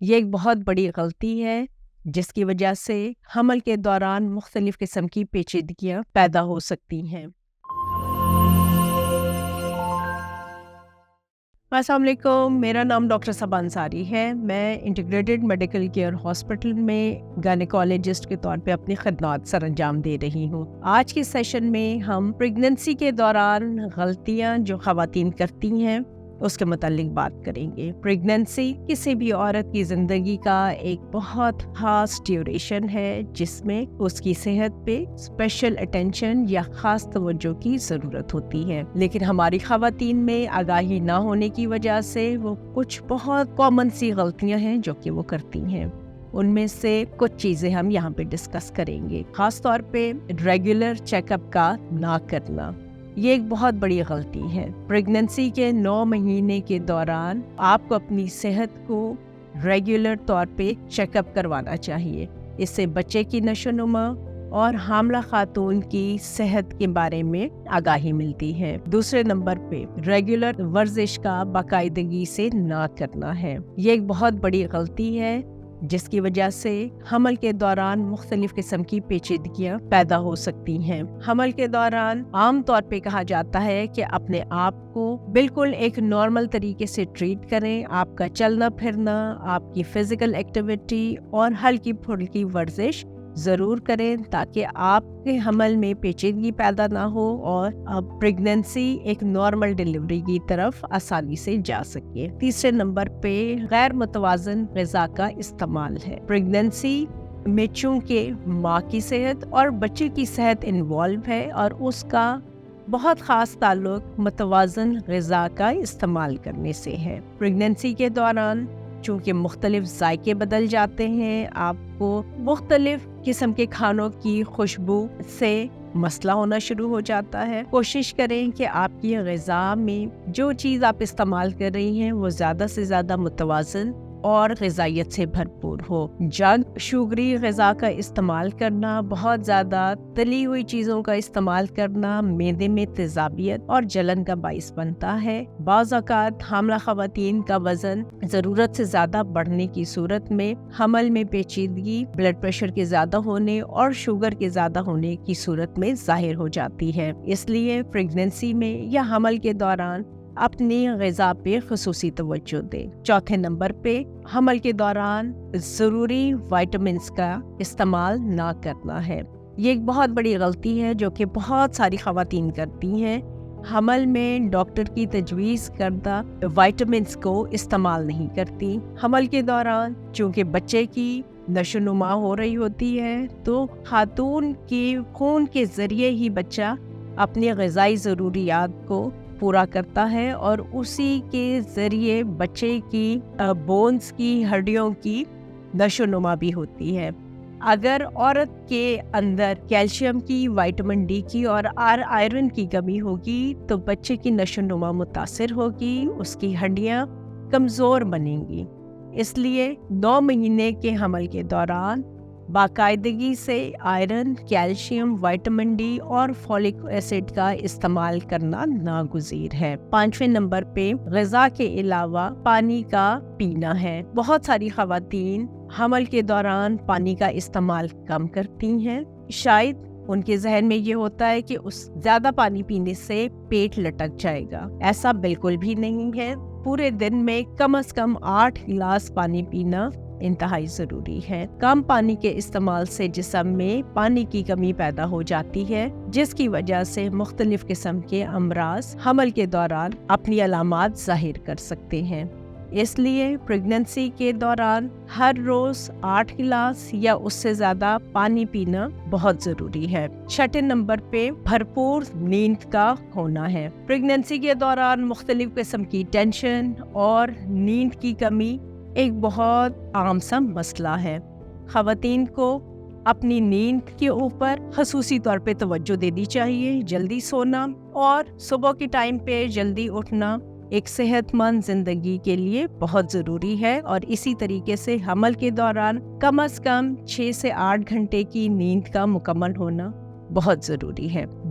یہ ایک بہت بڑی غلطی ہے جس کی وجہ سے حمل کے دوران مختلف قسم کی پیچیدگیاں پیدا ہو سکتی ہیں۔ السلام علیکم، میرا نام ڈاکٹر صبا انصاری ہے۔ میں انٹیگریٹڈ میڈیکل کیئر ہاسپٹل میں گائنیکالوجسٹ کے طور پہ اپنی خدمات سر انجام دے رہی ہوں۔ آج کے سیشن میں ہم پریگننسی کے دوران غلطیاں جو خواتین کرتی ہیں اس کے متعلق بات کریں گے۔ پریگننسی کسی بھی عورت کی زندگی کا ایک بہت خاص ڈیوریشن ہے جس میں اس کی صحت پہ اسپیشل اٹینشن یا خاص توجہ کی ضرورت ہوتی ہے، لیکن ہماری خواتین میں آگاہی نہ ہونے کی وجہ سے وہ کچھ بہت کامن سی غلطیاں ہیں جو کہ وہ کرتی ہیں۔ ان میں سے کچھ چیزیں ہم یہاں پہ ڈسکس کریں گے۔ خاص طور پہ ریگولر چیک اپ کا نہ کرنا، یہ ایک بہت بڑی غلطی ہے۔ پریگننسی کے 9 مہینے کے دوران آپ کو اپنی صحت کو ریگولر طور پہ چیک اپ کروانا چاہیے۔ اس سے بچے کی نشو و نما اور حاملہ خاتون کی صحت کے بارے میں آگاہی ملتی ہے۔ دوسرے نمبر پہ ریگولر ورزش کا باقاعدگی سے نہ کرنا ہے۔ یہ ایک بہت بڑی غلطی ہے جس کی وجہ سے حمل کے دوران مختلف قسم کی پیچیدگیاں پیدا ہو سکتی ہیں۔ حمل کے دوران عام طور پہ کہا جاتا ہے کہ اپنے آپ کو بالکل ایک نارمل طریقے سے ٹریٹ کریں۔ آپ کا چلنا پھرنا، آپ کی فزیکل ایکٹیویٹی اور ہلکی پھلکی ورزش ضرور کریں تاکہ آپ کے حمل میں پیچیدگی پیدا نہ ہو اور اب پریگننسی ایک نارمل ڈیلیوری کی طرف آسانی سے جا سکے۔ تیسرے نمبر پہ غیر متوازن غذا کا استعمال ہے۔ پریگننسی میں چونکہ ماں کی صحت اور بچے کی صحت انوالو ہے اور اس کا بہت خاص تعلق متوازن غذا کا استعمال کرنے سے ہے۔ پریگننسی کے دوران چونکہ مختلف ذائقے بدل جاتے ہیں، آپ کو مختلف قسم کے کھانوں کی خوشبو سے مسئلہ ہونا شروع ہو جاتا ہے۔ کوشش کریں کہ آپ کی غذا میں جو چیز آپ استعمال کر رہی ہیں وہ زیادہ سے زیادہ متوازن اور غذائیت سے بھرپور ہو۔ جنک شوگری غذا کا استعمال کرنا، بہت زیادہ تلی ہوئی چیزوں کا استعمال کرنا معدے میں تیزابیت اور جلن کا باعث بنتا ہے۔ بعض اوقات حاملہ خواتین کا وزن ضرورت سے زیادہ بڑھنے کی صورت میں حمل میں پیچیدگی، بلڈ پریشر کے زیادہ ہونے اور شوگر کے زیادہ ہونے کی صورت میں ظاہر ہو جاتی ہے۔ اس لیے پریگننسی میں یا حمل کے دوران اپنی غذا پہ خصوصی توجہ دیں۔ چوتھے نمبر پہ حمل کے دوران ضروری وائٹامنس کا استعمال نہ کرنا ہے۔ یہ ایک بہت بڑی غلطی ہے جو کہ بہت ساری خواتین کرتی ہیں۔ حمل میں ڈاکٹر کی تجویز کردہ وائٹامنس کو استعمال نہیں کرتی۔ حمل کے دوران چونکہ بچے کی نشو و نما ہو رہی ہوتی ہے تو خاتون کے خون کے ذریعے ہی بچہ اپنی غذائی ضروریات کو پورا کرتا ہے اور اسی کے ذریعے بچے کی بونز کی، ہڈیوں کی نشو و نما بھی ہوتی ہے۔ اگر عورت کے اندر کیلشیم کی، وائٹامن ڈی کی اور آئرن کی کمی ہوگی تو بچے کی نشو و نما متاثر ہوگی، اس کی ہڈیاں کمزور بنیں گی۔ اس لیے 9 مہینے کے حمل کے دوران باقاعدگی سے آئرن، کیلشیم، وائٹامن ڈی اور فولک ایسڈ کا استعمال کرنا ناگزیر ہے۔ 5ویں نمبر پہ غذا کے علاوہ پانی کا پینا ہے۔ بہت ساری خواتین حمل کے دوران پانی کا استعمال کم کرتی ہیں۔ شاید ان کے ذہن میں یہ ہوتا ہے کہ اس زیادہ پانی پینے سے پیٹ لٹک جائے گا۔ ایسا بالکل بھی نہیں ہے۔ پورے دن میں کم از کم 8 گلاس پانی پینا انتہائی ضروری ہے۔ کم پانی کے استعمال سے جسم میں پانی کی کمی پیدا ہو جاتی ہے جس کی وجہ سے مختلف قسم کے امراض حمل کے دوران اپنی علامات ظاہر کر سکتے ہیں۔ اس لیے پریگننسی کے دوران ہر روز 8 گلاس یا اس سے زیادہ پانی پینا بہت ضروری ہے۔ 6 نمبر پہ بھرپور نیند کا ہونا ہے۔ پریگننسی کے دوران مختلف قسم کی ٹینشن اور نیند کی کمی ایک بہت عام سا مسئلہ ہے۔ خواتین کو اپنی نیند کے اوپر خصوصی طور پہ توجہ دینی چاہیے۔ جلدی سونا اور صبح کے ٹائم پہ جلدی اٹھنا ایک صحت مند زندگی کے لیے بہت ضروری ہے، اور اسی طریقے سے حمل کے دوران کم از کم 6 سے 8 گھنٹے کی نیند کا مکمل ہونا بہت ضروری ہے۔